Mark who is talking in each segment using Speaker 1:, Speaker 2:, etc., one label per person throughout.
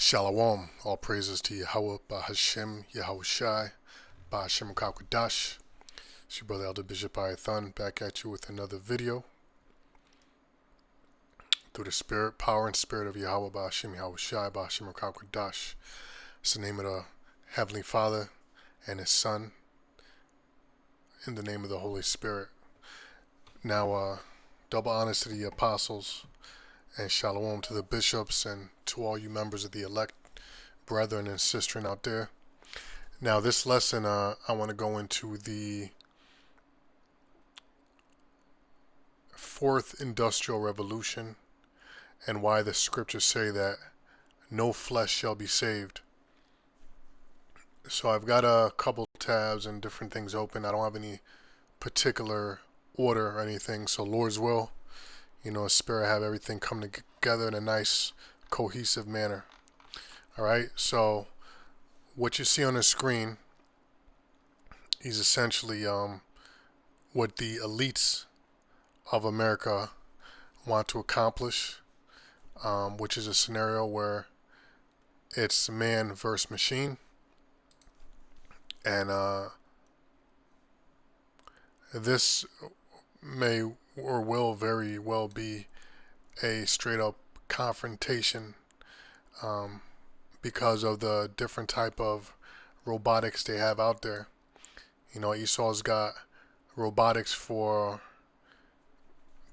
Speaker 1: Shalom, all praises to Yahweh, Bahashem, Yahushai, Bahashem Kakwadash. It's your brother Elder Bishop Ayathon back at you with another video. Through the spirit, power, and spirit of Yahweh, Bahashem, Yahushai, Bahashem Kakwadash. It's the name of the Heavenly Father and His Son, in the name of the Holy Spirit. Now, double honors to the apostles, and shalom to the bishops and to all you members of the elect brethren and sistren out there. Now this lesson, I want to go into the fourth industrial revolution and why the scriptures say that no flesh shall be saved. So I've got a couple tabs and different things open. I don't have any particular order or anything, so Lord's will, Spirit have everything come together in a nice, cohesive manner. All right, so what you see on the screen is essentially what the elites of America want to accomplish, which is a scenario where it's man versus machine, and this may or will very well be a straight up confrontation because of the different type of robotics they have out there. Esau's got robotics for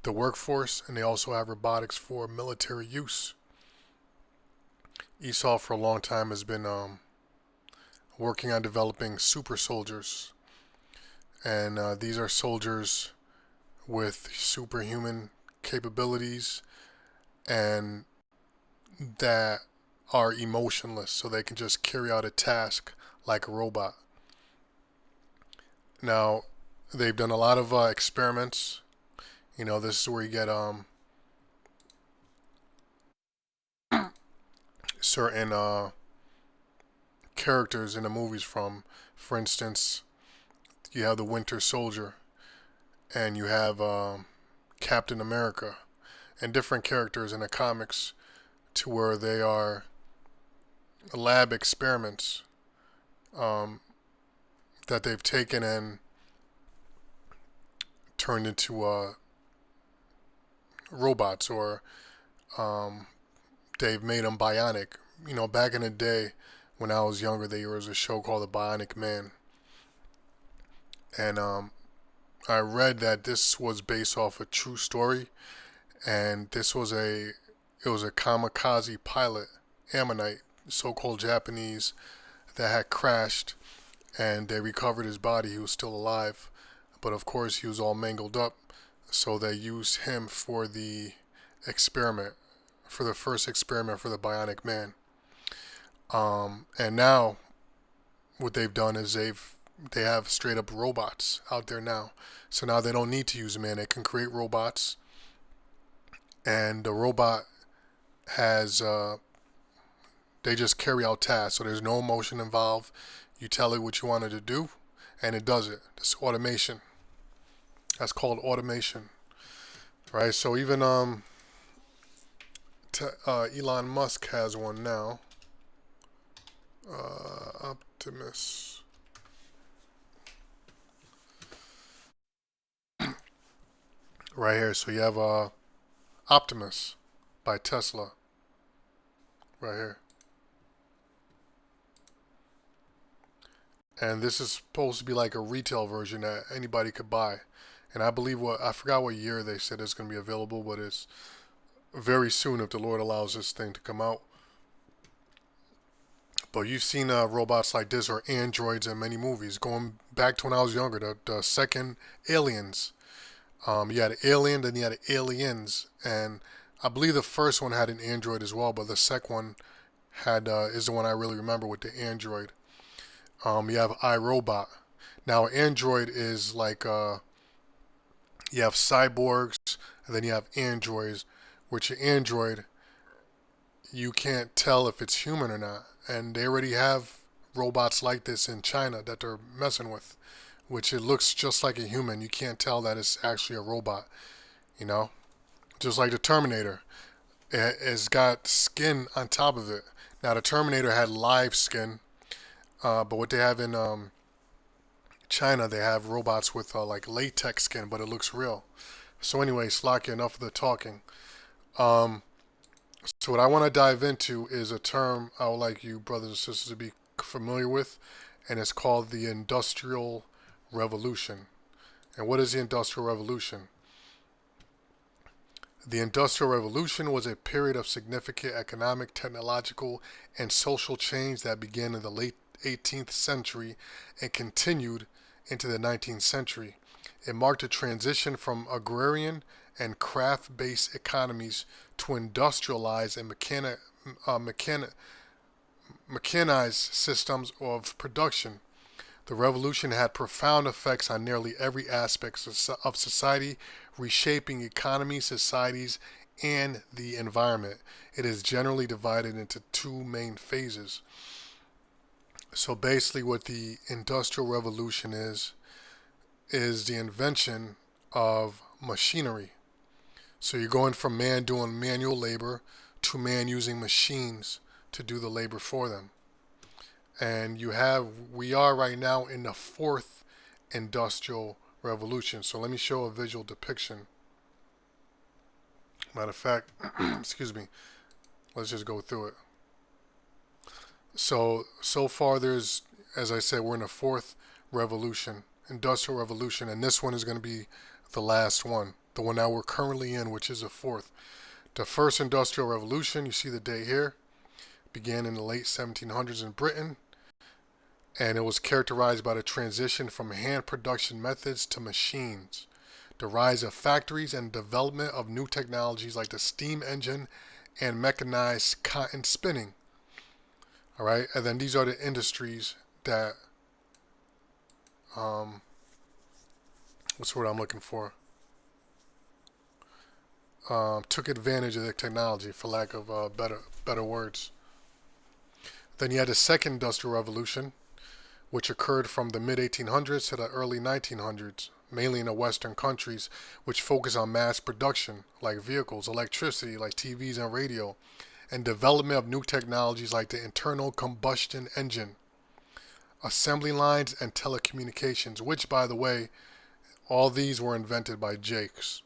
Speaker 1: the workforce, and they also have robotics for military use. Esau for a long time has been working on developing super soldiers, and these are soldiers with superhuman capabilities and that are emotionless, so they can just carry out a task like a robot. Now, they've done a lot of experiments. This is where you get certain characters in the movies from. For instance, you have the Winter Soldier, and you have Captain America, and different characters in the comics, to where they are lab experiments that they've taken and turned into robots, or they've made them bionic. Back in the day when I was younger, there was a show called The Bionic Man, and I read that this was based off a true story, and it was a kamikaze pilot, Ammonite, so-called Japanese, that had crashed, and they recovered his body. He was still alive, but of course he was all mangled up, so they used him for the experiment, for the first experiment for the Bionic Man. And now what they've done is they have straight up robots out there now. So now they don't need to use a man. They can create robots, and the robot has they just carry out tasks. So there's no emotion involved. You tell it what you want it to do, and it does it. It's automation. That's called automation, right? So even Elon Musk has one now. Optimus. Right here. So you have Optimus by Tesla. Right here. And this is supposed to be like a retail version that anybody could buy. And I believe I forgot what year they said it's going to be available, but it's very soon if the Lord allows this thing to come out. But you've seen robots like this, or androids, in many movies. Going back to when I was younger, the second Aliens. You had Alien, then you had Aliens, and I believe the first one had an android as well, but the second one is the one I really remember with the android. You have iRobot. Now, android is like you have cyborgs, and then you have androids, which your android, you can't tell if it's human or not. And they already have robots like this in China that they're messing with, which it looks just like a human. You can't tell that it's actually a robot, just like the Terminator. It's got skin on top of it. Now the Terminator had live skin, but what they have in China, they have robots with like latex skin, but it looks real. So anyway, Slakia, enough of the talking. Um, so what I want to dive into is a term I would like you brothers and sisters to be familiar with, and it's called the Industrial Revolution. And what is the Industrial Revolution? The Industrial Revolution was a period of significant economic, technological, and social change that began in the late 18th century and continued into the 19th century. It marked a transition from agrarian and craft based economies to industrialized and mechanized systems of production. The revolution had profound effects on nearly every aspect of society, reshaping economies, societies, and the environment. It is generally divided into two main phases. So basically, what the Industrial Revolution is the invention of machinery. So you're going from man doing manual labor to man using machines to do the labor for them. And we are right now in the fourth industrial revolution. So let me show a visual depiction. Matter of fact, excuse me, let's just go through it. So far there's, as I said, we're in the fourth revolution, industrial revolution, and this one is going to be the last one, the one that we're currently in, which is the fourth. The first industrial revolution, you see the date here, began in the late 1700s in Britain, and it was characterized by the transition from hand production methods to machines, the rise of factories and development of new technologies like the steam engine and mechanized cotton spinning. All right, and then these are the industries that, what's the word I'm looking for? Took advantage of the technology, for lack of better words. Then you had the second industrial revolution, which occurred from the mid 1800s to the early 1900s, mainly in the Western countries, which focused on mass production, like vehicles, electricity, like TVs and radio, and development of new technologies like the internal combustion engine, assembly lines, and telecommunications, which, by the way, all these were invented by Jakes.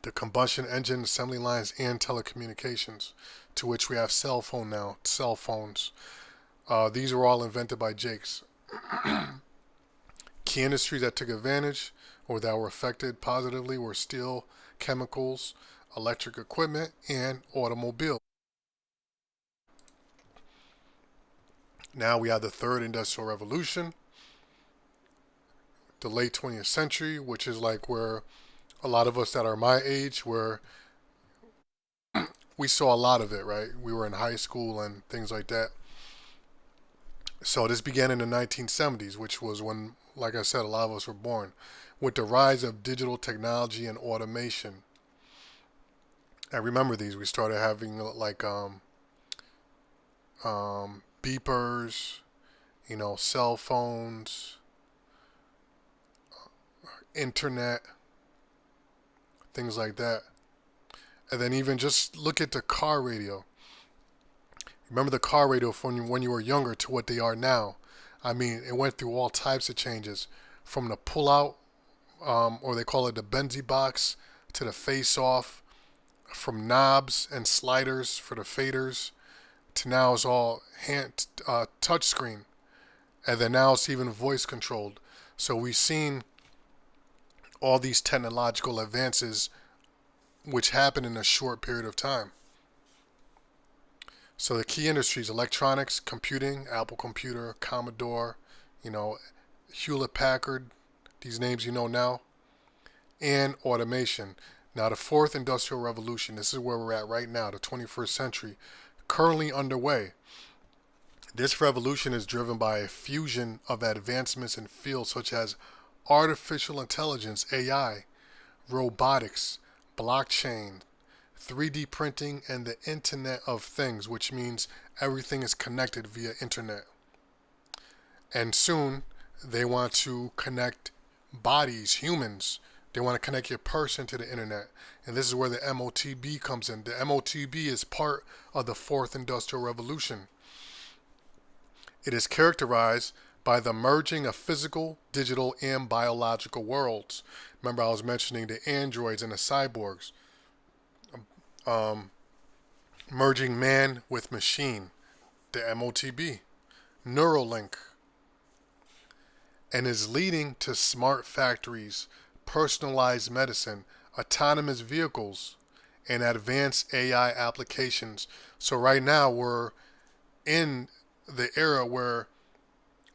Speaker 1: The combustion engine, assembly lines, and telecommunications, to which we have cell phones. These were all invented by Jakes. Key industries that took advantage or that were affected positively were steel, chemicals, electric equipment, and automobile. Now we have the third industrial revolution, the late 20th century, which is like where a lot of us that are my age, where we saw a lot of it, right? We were in high school and things like that. So this began in the 1970s, which was when, like I said, a lot of us were born, with the rise of digital technology and automation. I remember these. We started having like beepers, cell phones, internet, things like that. And then even just look at the car radio. Remember the car radio from when you were younger to what they are now. I mean, it went through all types of changes, from the pull-out, or they call it the Benzie box, to the face-off, from knobs and sliders for the faders, to now it's all hand touch screen, and then now it's even voice controlled. So we've seen all these technological advances which happened in a short period of time. So the key industries: electronics, computing, Apple Computer, Commodore, Hewlett Packard, these names you know now, and automation. Now the fourth industrial revolution, this is where we're at right now, the 21st century, currently underway. This revolution is driven by a fusion of advancements in fields such as artificial intelligence, AI, robotics, blockchain, 3D printing, and the Internet of Things, which means everything is connected via internet. And soon they want to connect bodies, humans. They want to connect your person to the internet. And this is where the MOTB comes in. The MOTB is part of the fourth industrial revolution. It is characterized by the merging of physical, digital, and biological worlds. Remember, I was mentioning the androids and the cyborgs. Merging man with machine, the MOTB, Neuralink, and is leading to smart factories, personalized medicine, autonomous vehicles, and advanced AI applications. So right now we're in the era where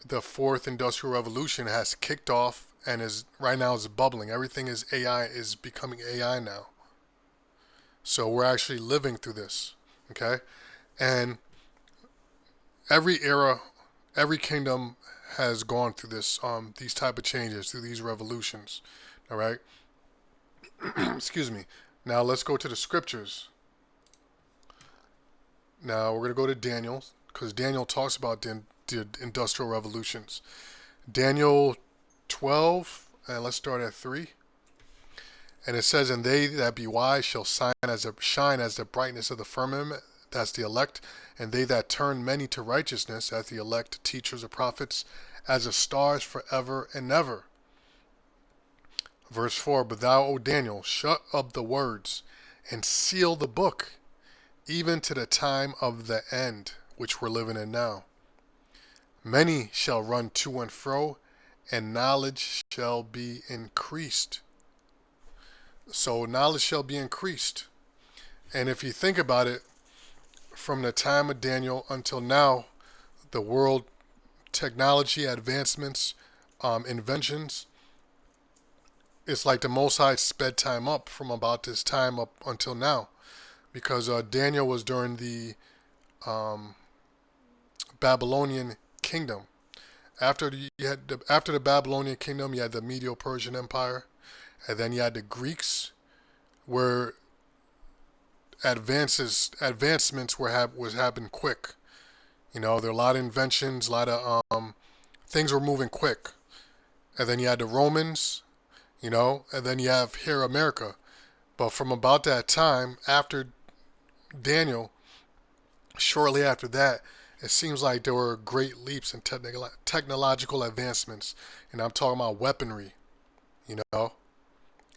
Speaker 1: the fourth industrial revolution has kicked off and is right now is bubbling. Everything is AI, is becoming AI now. So we're actually living through this, okay? And every era, every kingdom has gone through this, these type of changes, through these revolutions, all right? Excuse me. Now let's go to the scriptures. Now we're going to go to Daniel, because Daniel talks about the industrial revolutions. Daniel 12, and let's start at 3. And it says, and they that be wise shall shine as the brightness of the firmament, that's the elect, and they that turn many to righteousness, that's the elect, teachers of prophets, as the stars forever and ever. Verse 4, but thou, O Daniel, shut up the words, and seal the book, even to the time of the end, which we're living in now. Many shall run to and fro, and knowledge shall be increased. So knowledge shall be increased. And if you think about it, from the time of Daniel until now, the world technology advancements, inventions, it's like the Most High sped time up from about this time up until now. Because Daniel was during the Babylonian kingdom. After the Babylonian kingdom, you had the Medo-Persian Empire. And then you had the Greeks, where advancements was happening quick. You know, there were a lot of inventions, a lot of things were moving quick. And then you had the Romans, you know, and then you have here America. But from about that time, after Daniel, shortly after that, it seems like there were great leaps in technological advancements. And I'm talking about weaponry, you know,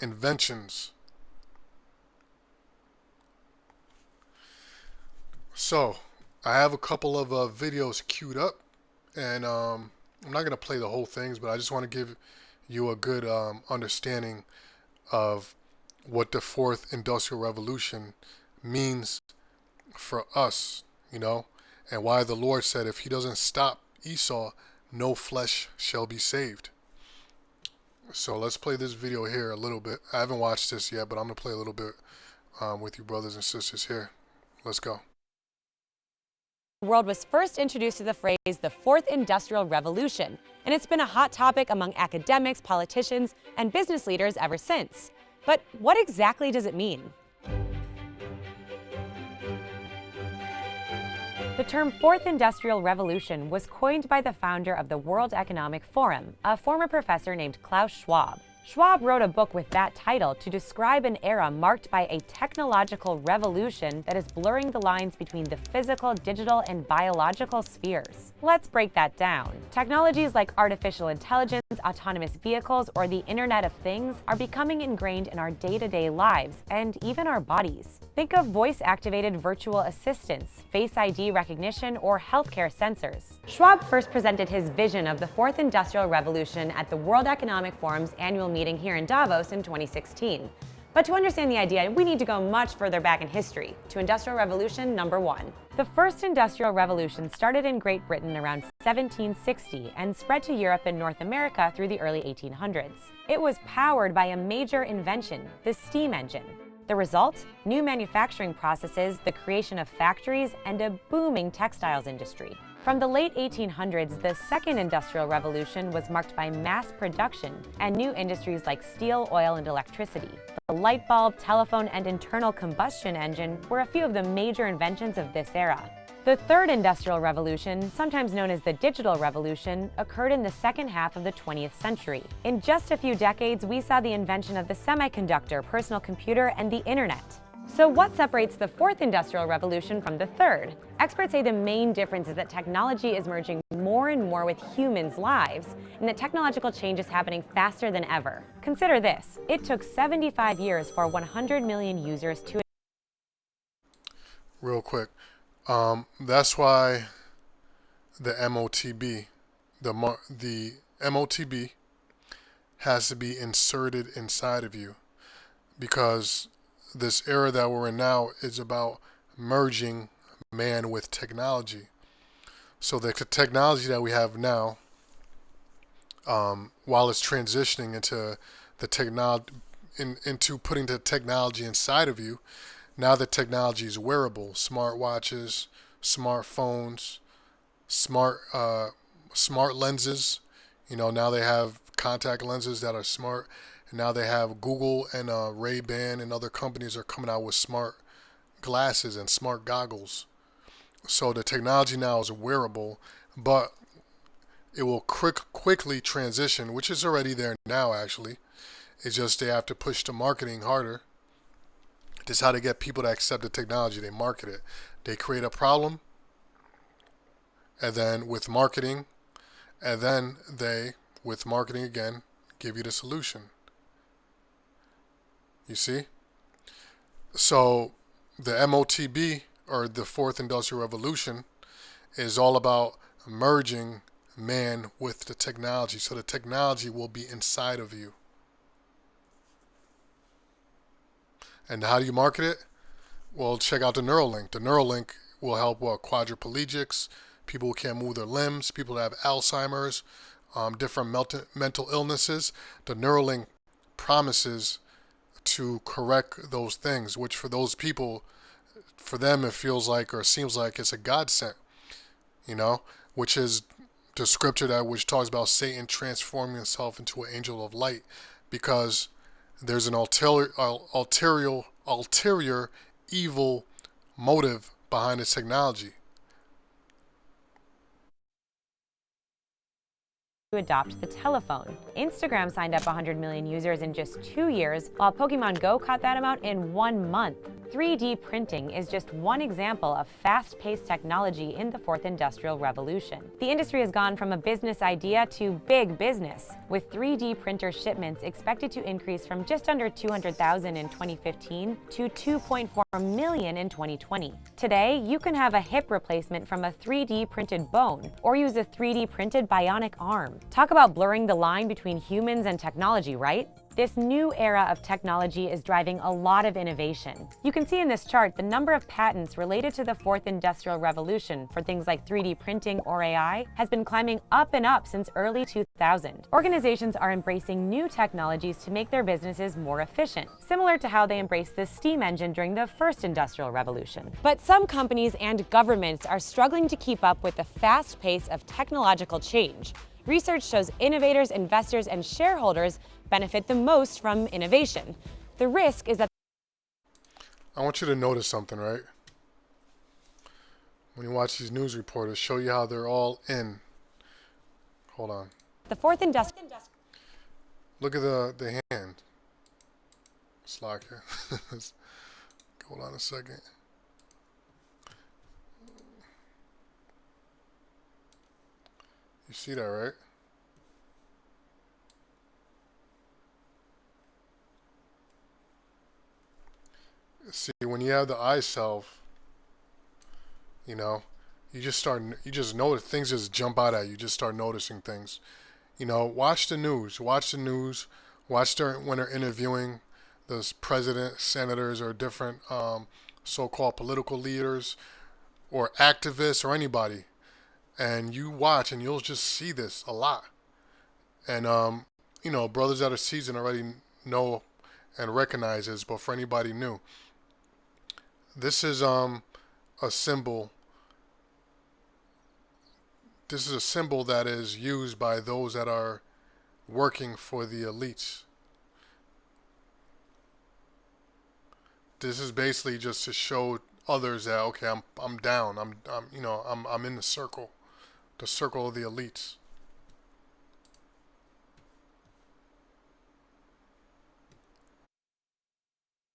Speaker 1: inventions. So I have a couple of videos queued up, and I'm not going to play the whole things, but I just want to give you a good understanding of what the fourth industrial revolution means for us, you know, and why the Lord said if he doesn't stop Esau, no flesh shall be saved. So let's play this video here a little bit. I haven't watched this yet, but I'm going to play a little bit with you brothers and sisters here. Let's go.
Speaker 2: The world was first introduced to the phrase the Fourth Industrial Revolution, and it's been a hot topic among academics, politicians, and business leaders ever since. But what exactly does it mean? The term Fourth Industrial Revolution was coined by the founder of the World Economic Forum, a former professor named Klaus Schwab. Schwab wrote a book with that title to describe an era marked by a technological revolution that is blurring the lines between the physical, digital, and biological spheres. Let's break that down. Technologies like artificial intelligence, autonomous vehicles, or the Internet of Things are becoming ingrained in our day-to-day lives and even our bodies. Think of voice-activated virtual assistants, Face ID recognition, or healthcare sensors. Schwab first presented his vision of the Fourth Industrial Revolution at the World Economic Forum's annual meeting here in Davos in 2016. But to understand the idea, we need to go much further back in history, to Industrial Revolution number 1. The first Industrial Revolution started in Great Britain around 1760 and spread to Europe and North America through the early 1800s. It was powered by a major invention, the steam engine. The result? New manufacturing processes, the creation of factories, and a booming textiles industry. From the late 1800s, the Second Industrial Revolution was marked by mass production and new industries like steel, oil, and electricity. The light bulb, telephone, and internal combustion engine were a few of the major inventions of this era. The third industrial revolution, sometimes known as the digital revolution, occurred in the second half of the 20th century. In just a few decades, we saw the invention of the semiconductor, personal computer, and the internet. So what separates the fourth industrial revolution from the third? Experts say the main difference is that technology is merging more and more with humans' lives, and that technological change is happening faster than ever. Consider this. It took 75 years for 100 million users to...
Speaker 1: Real quick. That's why the MOTB, the MOTB has to be inserted inside of you, because this era that we're in now is about merging man with technology. So the technology that we have now, while it's transitioning into the technology, into putting the technology inside of you, now the technology is wearable: smartwatches, smartphones, smart lenses. Now they have contact lenses that are smart. And now they have Google and Ray-Ban and other companies are coming out with smart glasses and smart goggles. So the technology now is wearable, but it will quickly transition, which is already there now actually. It's just they have to push the marketing harder. This is how they get people to accept the technology. They market it. They create a problem, and then with marketing, and then they, with marketing again, give you the solution. You see? So the MOTB, or the fourth industrial revolution, is all about merging man with the technology. So the technology will be inside of you. And how do you market it? Well, check out the Neuralink. The Neuralink will help quadriplegics, people who can't move their limbs, people that have Alzheimer's, different mental illnesses. The Neuralink promises to correct those things, which for those people, for them it feels like, or seems like, it's a godsend, which is the scripture that which talks about Satan transforming himself into an angel of light, because there's an ulterior evil motive behind this technology.
Speaker 2: To adopt the telephone. Instagram signed up 100 million users in just 2 years, while Pokemon Go caught that amount in 1 month. 3D printing is just one example of fast-paced technology in the fourth industrial revolution. The industry has gone from a business idea to big business, with 3D printer shipments expected to increase from just under 200,000 in 2015 to 2.4 million in 2020. Today, you can have a hip replacement from a 3D printed bone, or use a 3D printed bionic arm. Talk about blurring the line between humans and technology, right? This new era of technology is driving a lot of innovation. You can see in this chart the number of patents related to the fourth industrial revolution for things like 3D printing or AI has been climbing up and up since early 2000. Organizations are embracing new technologies to make their businesses more efficient, similar to how they embraced the steam engine during the first industrial revolution. But some companies and governments are struggling to keep up with the fast pace of technological change. Research shows innovators, investors, and shareholders benefit the most from innovation. The risk is that...
Speaker 1: I want you to notice something, right? When you watch these news reporters, show you how they're all in. Hold on.
Speaker 2: The fourth industrial...
Speaker 1: Look at the hand. Slack here. Hold on a second. You see that, right? See, when you have the eye self, you just notice things just jump out at you. You just start noticing things. Watch the news. Watch when they're interviewing the president, senators, or different so-called political leaders or activists or anybody. And you watch and you'll just see this a lot. And, brothers that are seasoned already know and recognize this, but for anybody new, this is a symbol. This is a symbol that is used by those that are working for the elites. This is basically just to show others that okay, I'm down. I'm you know I'm in the circle of the elites.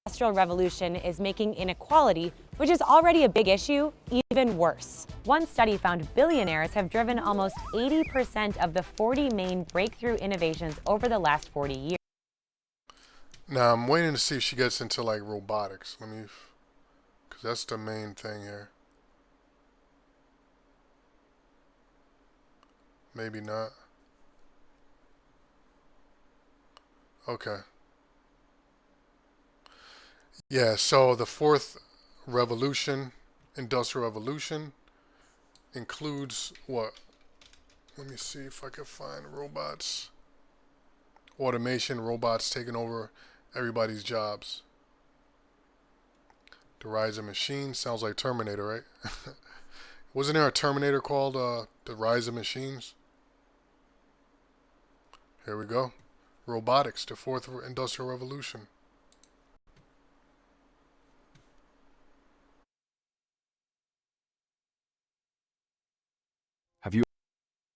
Speaker 2: Industrial revolution is making inequality, which is already a big issue, even worse. One study found billionaires have driven almost 80% of the 40 main breakthrough innovations over the last 40 years.
Speaker 1: Now I'm waiting to see if she gets into like robotics. Let me, because that's the main thing here. Maybe not. Okay. Yeah, so the fourth revolution, industrial revolution, includes what? Let me see if I can find robots. Automation, robots taking over everybody's jobs. The rise of machines sounds like Terminator, right? Wasn't there a Terminator called The Rise of Machines? Here we go. Robotics, the fourth industrial revolution.
Speaker 3: Have you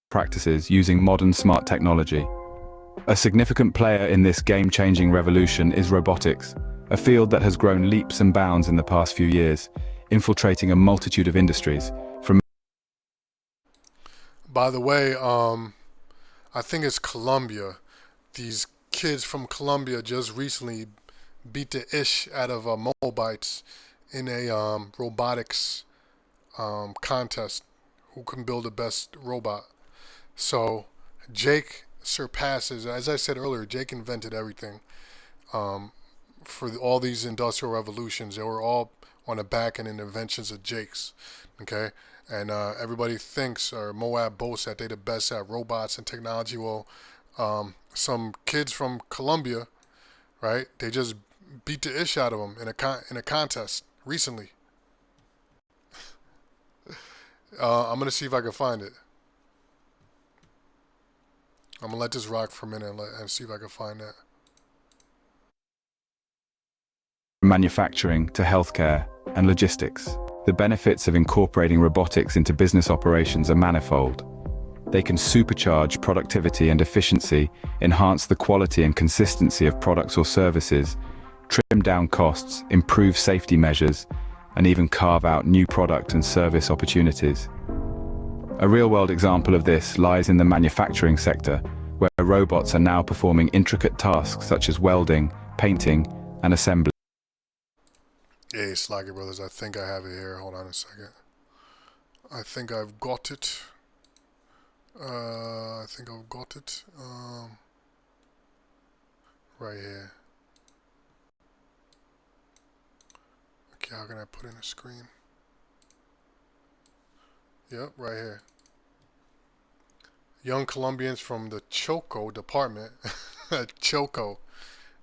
Speaker 3: practices using modern smart technology? A significant player in this game-changing revolution is robotics, a field that has grown leaps and bounds in the past few years, infiltrating a multitude of industries, from...
Speaker 1: By the way, I think it's Colombia. These kids from Colombia just recently beat the ish out of Mobites in a robotics contest. Who can build the best robot? So Jake surpasses. As I said earlier, Jake invented everything. For all these industrial revolutions, they were all on the back end inventions of Jake's. Okay, and everybody thinks, or Moab boasts, that they're the best at robots and technology. Well, some kids from Colombia, right? They just beat the ish out of them in a contest recently. I'm gonna see if I can find it. I'm gonna let this rock for a minute and see if I can find that.
Speaker 3: manufacturing to healthcare and logistics. The benefits of incorporating robotics into business operations are manifold. They can supercharge productivity and efficiency, enhance the quality and consistency of products or services, trim down costs, improve safety measures, and even carve out new product and service opportunities. A real-world example of this lies in the manufacturing sector, where robots are now performing intricate tasks such as welding, painting, and assembly.
Speaker 1: Hey, Slaggy Brothers, I think I have it here. Hold on a second. I think I've got it. I think I've got it. Right here. Okay, how can I put in a screen? Yep, right here. Young Colombians from the Choco department, Choco,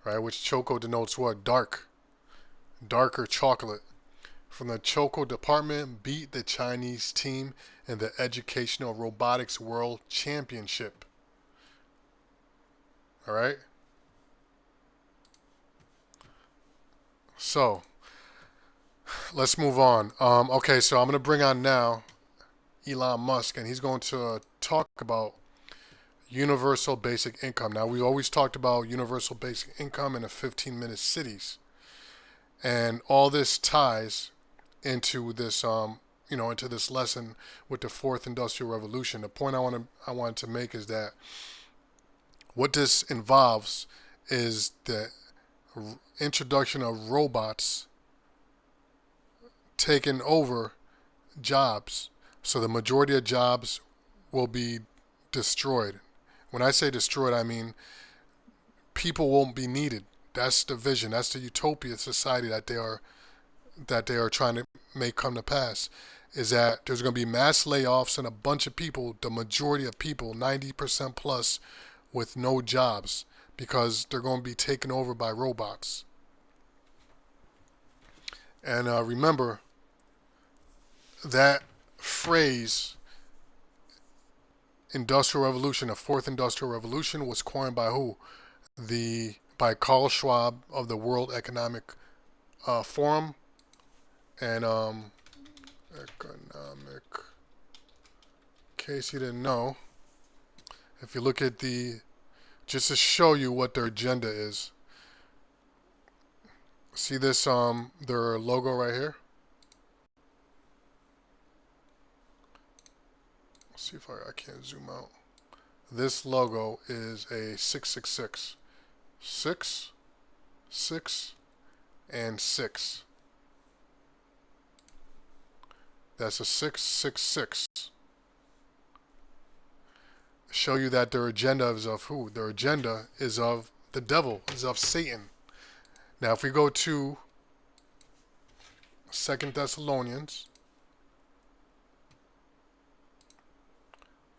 Speaker 1: right? Which Choco denotes what? Darker chocolate. From the Choco department beat the Chinese team in the Educational Robotics World Championship. All right. So let's move on. Okay, so I'm going to bring on now Elon Musk, and he's going to talk about universal basic income. Now, we always talked about universal basic income in the 15-minute cities, and all this ties into this, into this lesson with the fourth industrial revolution. The point I wanted to make is that what this involves is the introduction of robots taking over jobs. So the majority of jobs will be destroyed. When I say destroyed, I mean people won't be needed. That's the vision. That's the utopia society that they are trying to make come to pass. Is that there's going to be mass layoffs and a bunch of people, the majority of people, 90% plus, with no jobs because they're going to be taken over by robots. And remember that phrase, industrial revolution, the fourth industrial revolution, was coined by who? By Carl Schwab of the World Economic Forum And economic, in case you didn't know, if you look at just to show you what their agenda is. See this, their logo right here? Let's see if I can't zoom out. This logo is a 666. 6, 6, and 6. That's a 666. Show you that their agenda is of who? Their agenda is of the devil, is of Satan. Now if we go to 2 Thessalonians,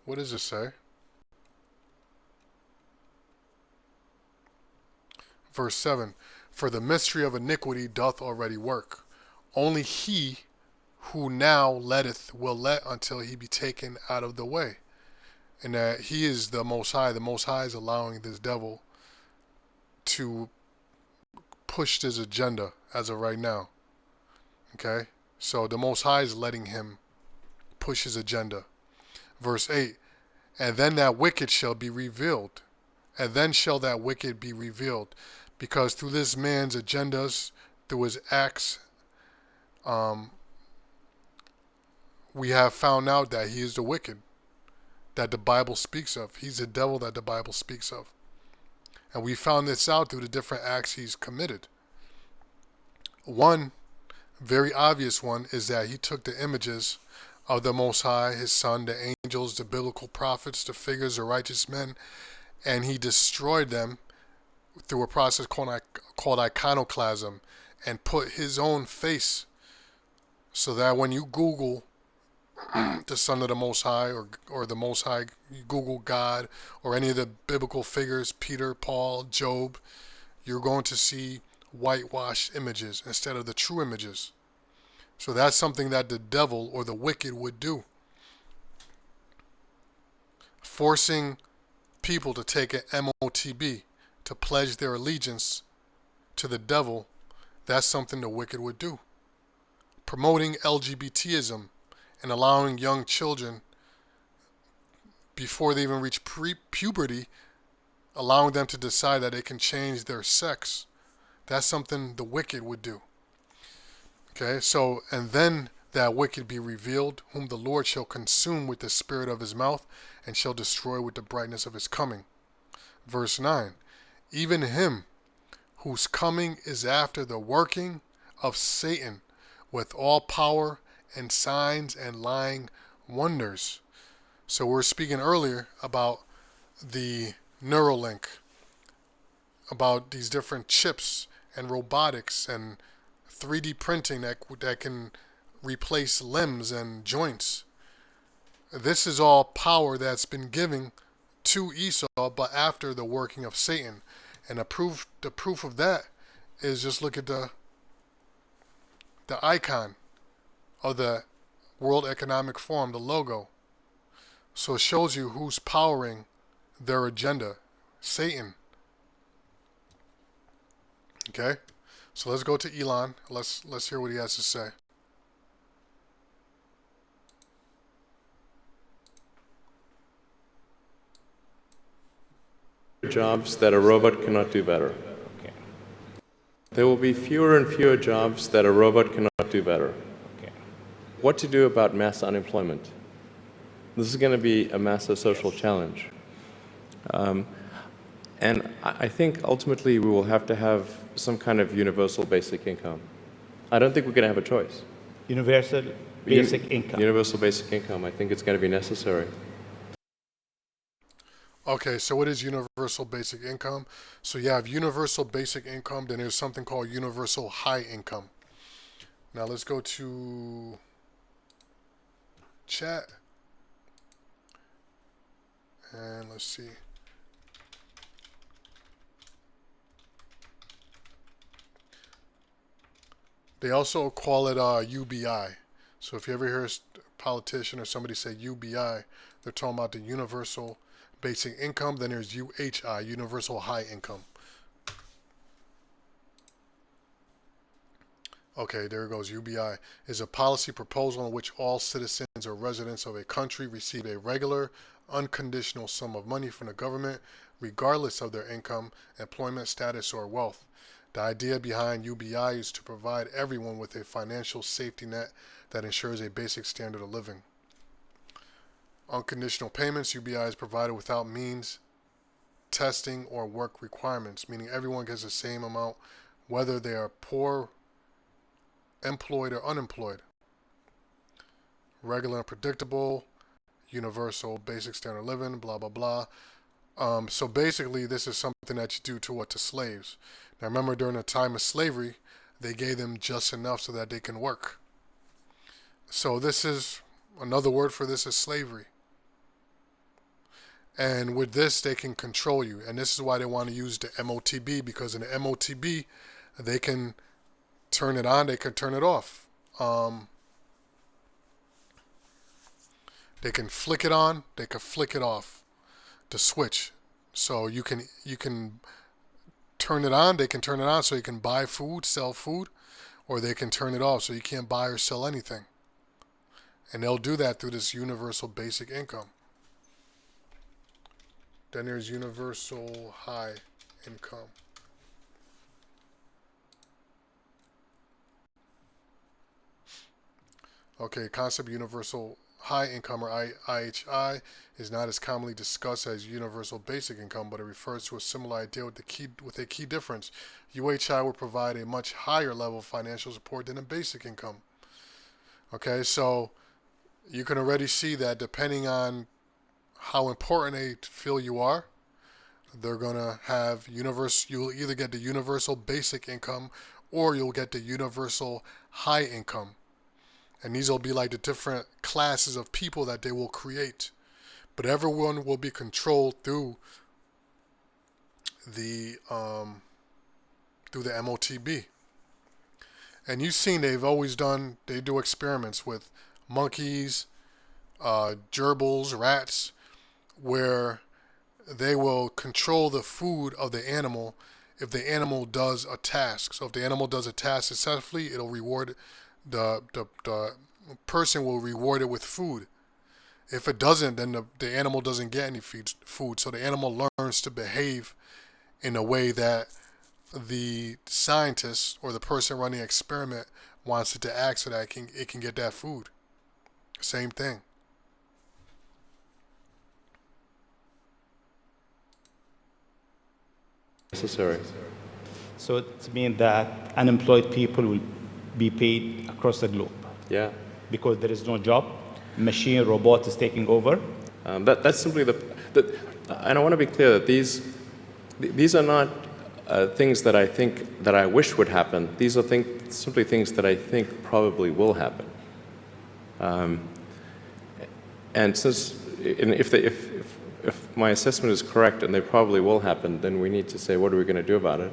Speaker 1: what does it say? Verse 7, for the mystery of iniquity doth already work. Only he who now letteth will let until he be taken out of the way. And that he is the Most High. The Most High is allowing this devil to push his agenda as of right now. Okay? So the Most High is letting him push his agenda. Verse 8, and then that wicked shall be revealed. And then shall that wicked be revealed. Because through this man's agendas, through his acts, we have found out that he is the wicked that the Bible speaks of. He's the devil that the Bible speaks of. And we found this out through the different acts he's committed. One very obvious one is that he took the images of the Most High, his Son, the angels, the biblical prophets, the figures of righteous men, and he destroyed them through a process called iconoclasm, and put his own face, so that when you Google the Son of the Most High, or the Most High, you Google God, or any of the biblical figures, Peter, Paul, Job, you're going to see whitewashed images instead of the true images. So that's something that the devil or the wicked would do. Forcing people to take an MOTB, to pledge their allegiance to the devil, that's something the wicked would do. Promoting LGBTism and allowing young children, before they even reach puberty, allowing them to decide that they can change their sex, that's something the wicked would do. Okay, so, and then that wicked be revealed, whom the Lord shall consume with the spirit of his mouth, and shall destroy with the brightness of his coming. Verse 9, even him whose coming is after the working of Satan, with all power and signs and lying wonders. So we're speaking earlier about the Neuralink, about these different chips and robotics and 3D printing that can replace limbs and joints. This is all power that's been given to Esau, but after the working of Satan. And the proof of that is just look at the icon of the World Economic Forum, the logo. So it shows you who's powering their agenda. Satan. Okay? So let's go to Elon. Let's hear what he has to say.
Speaker 4: Jobs that a robot cannot do better.
Speaker 5: Okay.
Speaker 4: There will be fewer and fewer jobs that a robot cannot do better.
Speaker 5: Okay.
Speaker 4: What to do about mass unemployment? This is going to be a massive social challenge. And I think ultimately we will have to have some kind of universal basic income. I don't think we're going to have a choice.
Speaker 5: Universal basic income.
Speaker 4: Universal basic income. I think it's going to be necessary.
Speaker 1: Okay, so what is universal basic income? So you have universal basic income, then there's something called universal high income. Now let's go to chat. And let's see. They also call it UBI. So if you ever hear a politician or somebody say UBI, they're talking about the universal basic income. Then there's UHI, universal high income. Okay, there it goes. UBI is a policy proposal in which all citizens or residents of a country receive a regular, unconditional sum of money from the government, regardless of their income, employment status, or wealth. The idea behind UBI is to provide everyone with a financial safety net that ensures a basic standard of living. Unconditional payments, UBI is provided without means, testing, or work requirements, meaning everyone gets the same amount whether they are poor, employed, or unemployed. Regular and predictable, universal basic standard of living, blah, blah, blah. So basically, this is something that you do to slaves. Now remember, during the time of slavery, they gave them just enough so that they can work. So this is, another word for this is slavery. And with this, they can control you. And this is why they want to use the MOTB, because in the MOTB, they can turn it on, they can turn it off. They can flick it on, they can flick it off. The switch. So you can turn it on, they can turn it on so you can buy food, sell food, or they can turn it off so you can't buy or sell anything. And they'll do that through this universal basic income. Then there's universal high income. Okay, concept universal high income, or IHI, is not as commonly discussed as universal basic income, but it refers to a similar idea with a key difference. UHI would provide a much higher level of financial support than a basic income. Okay, so you can already see that depending on how important they feel you are, they're gonna have you'll either get the universal basic income or you'll get the universal high income. And these will be like the different classes of people that they will create. But everyone will be controlled through the MOTB. And you've seen they do experiments with monkeys, gerbils, rats, where they will control the food of the animal if the animal does a task. So if the animal does a task successfully, it'll reward the person will reward it with food. If it doesn't, then the animal doesn't get any food. So the animal learns to behave in a way that the scientist or the person running the experiment wants it to act so that it can get that food. Same thing.
Speaker 4: Necessary.
Speaker 5: So it means that unemployed people will be paid across the globe
Speaker 4: Yeah.
Speaker 5: because there is no job. Machine, robot is taking over.
Speaker 4: That's simply and I want to be clear that these are not things that I think that I wish would happen. These are simply things that I think probably will happen. And if my assessment is correct and they probably will happen, then we need to say, what are we going to do about it?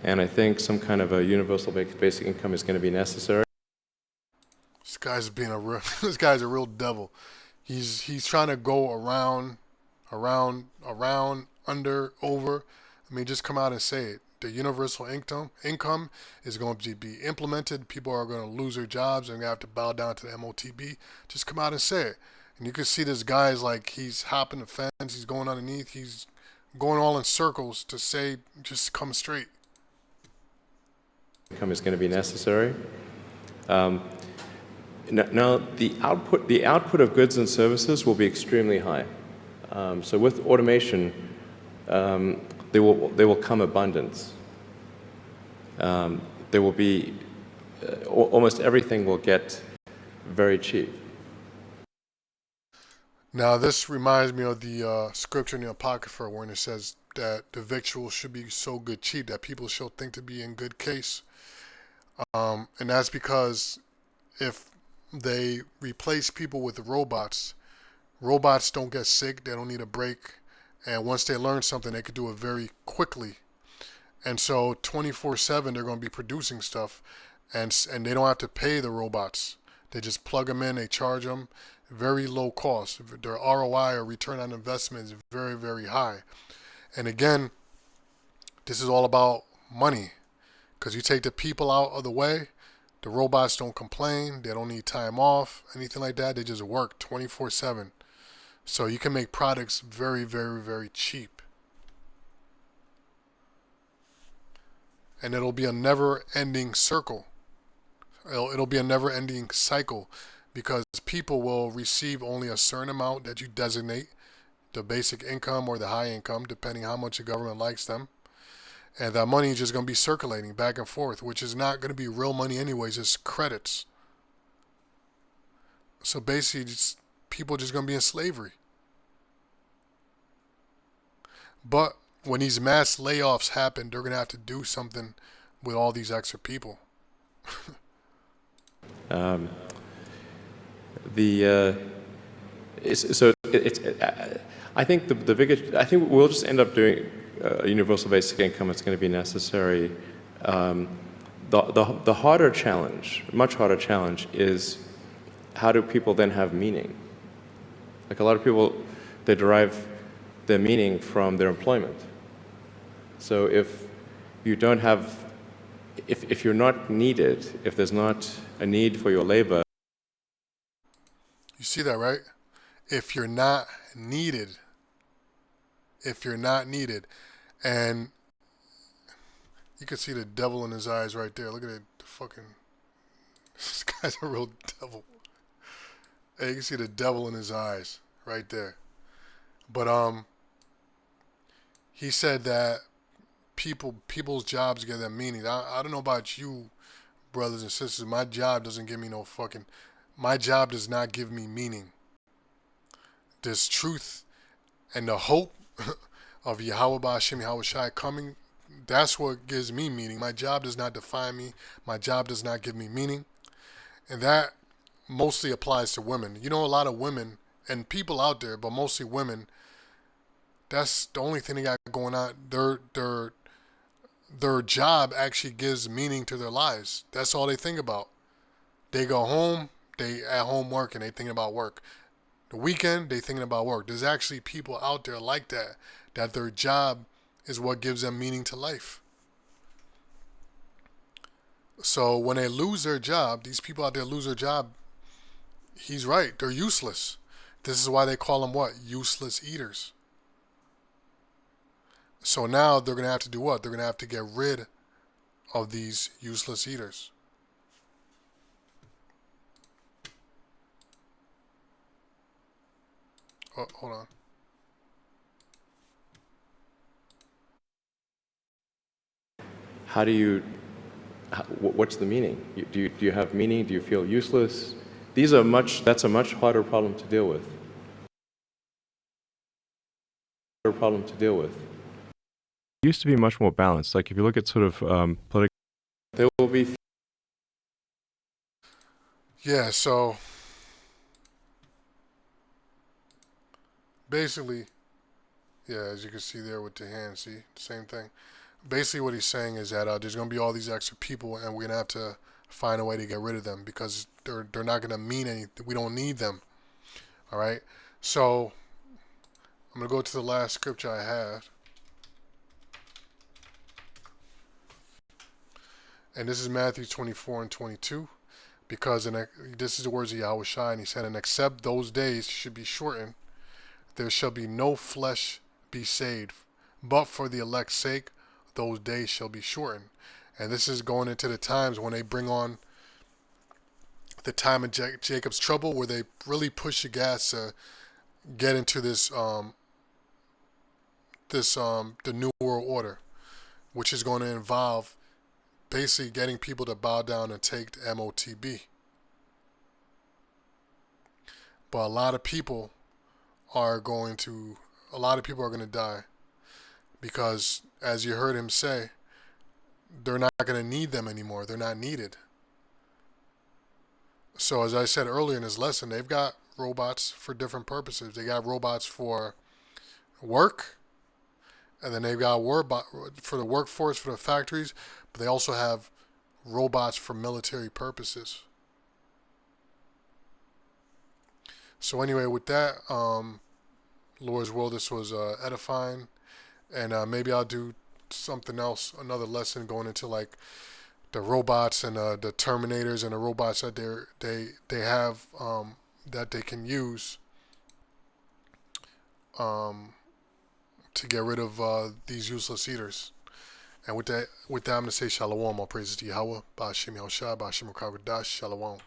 Speaker 4: And I think some kind of a universal basic income is going to be necessary.
Speaker 1: This guy's this guy's a real devil. He's trying to go around, under, over. I mean, just come out and say it. The universal income is going to be implemented. People are going to lose their jobs and have to bow down to the MOTB. Just come out and say it. And you can see this guy's like he's hopping the fence. He's going underneath. He's going all in circles to say, just come straight.
Speaker 4: Income is going to be necessary. Now, the output of goods and services will be extremely high. So with automation, there will come abundance. There will be almost everything will get very cheap.
Speaker 1: Now, this reminds me of the scripture in the Apocrypha when it says that the victuals should be so good cheap that people shall think to be in good case. And that's because if they replace people with robots don't get sick, they don't need a break, and once they learn something, they could do it very quickly. And so 24/7, they're going to be producing stuff, and they don't have to pay the robots. They just plug them in, they charge them, very low cost. Their ROI, or return on investment, is very, very high. And again, this is all about money, because you take the people out of the way, The robots don't complain. They don't need time off, anything like that. They just work 24/7. So you can make products very, very, very cheap. And it'll be a never-ending circle. It'll be a never-ending cycle because people will receive only a certain amount that you designate, the basic income or the high income, depending how much the government likes them. And that money is just going to be circulating back and forth, which is not going to be real money anyways. It's credits. So basically, people are just going to be in slavery. But when these mass layoffs happen, they're going to have to do something with all these extra people.
Speaker 4: I think the biggest. I think we'll just end up doing a universal basic income. It's going to be necessary. The harder challenge, much harder challenge, is how do people then have meaning? Like a lot of people, they derive their meaning from their employment. So if you don't have, if you're not needed, if there's not a need for your labor.
Speaker 1: You see that, right? If you're not needed. If you're not needed. And you can see the devil in his eyes right there. Look at it. This guy's a real devil. Hey, you can see the devil in his eyes right there. But he said that people's jobs give them meaning. I don't know about you, brothers and sisters. My job doesn't give me my job does not give me meaning. This truth and the hope of Yahweh Ba'Hashem Yahweh Shai coming, that's what gives me meaning. My job does not define me. My job does not give me meaning. And that mostly applies to women. You know, a lot of women and people out there, but mostly women, that's the only thing they got going on. Their job actually gives meaning to their lives. That's all they think about. They go home, they at home working, they thinking about work. The weekend, they thinking about work. There's actually people out there like that their job is what gives them meaning to life. So when they lose their job, these people out there lose their job, he's right, they're useless. This is why they call them what? Useless eaters. So now they're going to have to do what? They're going to have to get rid of these useless eaters. Oh, hold on.
Speaker 4: What's the meaning? Do you have meaning? Do you feel useless? That's a much harder problem to deal with. It used to be much more balanced. Like if you look at sort of political, there will be.
Speaker 1: Yeah, so basically, yeah, as you can see there with the hand, see, same thing. Basically what he's saying is that there's going to be all these extra people and we're going to have to find a way to get rid of them because they're not going to mean anything. We don't need them. All right? So I'm going to go to the last scripture I have. And this is Matthew 24 and 22. Because this is the words of Yahweh Shai, and he said, and except those days should be shortened, there shall be no flesh be saved. But for the elect's sake, those days shall be shortened. And this is going into the times when they bring on the time of Jacob's trouble, where they really push the gas to get into the New World Order, which is going to involve basically getting people to bow down and take the MOTB. But a lot of people are going to die because, as you heard him say, they're not going to need them anymore. They're not needed. So as I said earlier in this lesson, they've got robots for different purposes. They got robots for work, and then they've got for the workforce, for the factories, but they also have robots for military purposes. So anyway, with that, Lord's will, this was edifying, and maybe I'll do something else, another lesson going into like the robots and the Terminators and the robots that they have that they can use to get rid of these useless eaters. And with that, I'm going to say Shalom. All praises to Yahweh. Ba'ashem Yahushua. Ba'ashem Ukavadash. Shalom.